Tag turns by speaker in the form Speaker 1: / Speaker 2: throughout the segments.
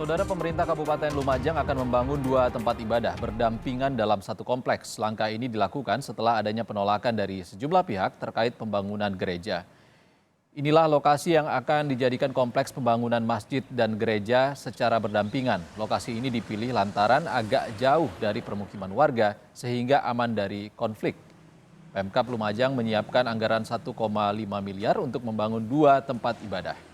Speaker 1: Saudara, pemerintah Kabupaten Lumajang akan membangun 2 tempat ibadah berdampingan dalam satu kompleks. Langkah ini dilakukan setelah adanya penolakan dari sejumlah pihak terkait pembangunan gereja. Inilah lokasi yang akan dijadikan kompleks pembangunan masjid dan gereja secara berdampingan. Lokasi ini dipilih lantaran agak jauh dari permukiman warga sehingga aman dari konflik. Pemkab Lumajang menyiapkan anggaran 1,5 miliar untuk membangun 2 tempat ibadah.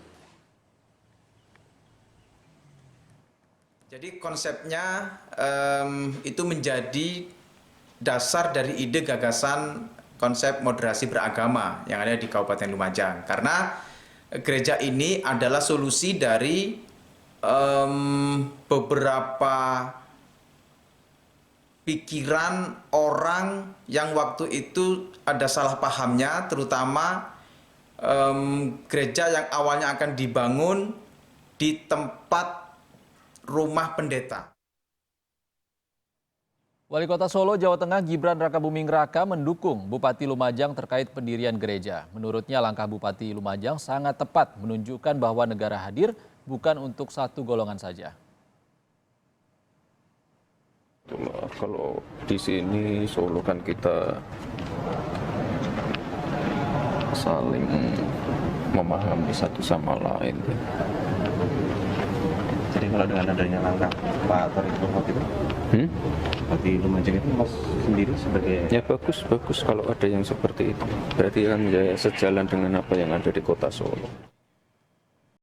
Speaker 2: Jadi konsepnya itu menjadi dasar dari ide gagasan konsep moderasi beragama yang ada di Kabupaten Lumajang. Karena gereja ini adalah solusi dari beberapa pikiran orang yang waktu itu ada salah pahamnya, terutama gereja yang awalnya akan dibangun di tempat rumah pendeta.
Speaker 1: Wali Kota Solo, Jawa Tengah, Gibran Rakabuming Raka mendukung Bupati Lumajang terkait pendirian gereja. Menurutnya langkah Bupati Lumajang sangat tepat menunjukkan bahwa negara hadir bukan untuk satu golongan saja.
Speaker 3: Kalau di sini Solo kan kita saling memahami satu sama lain.
Speaker 4: Jadi kalau dengan adanya langkah Pak Tori itu, Bupati Lumajang itu Mas sendiri sebagai...
Speaker 3: Ya bagus kalau ada yang seperti itu. Berarti kan ya sejalan dengan apa yang ada di Kota Solo.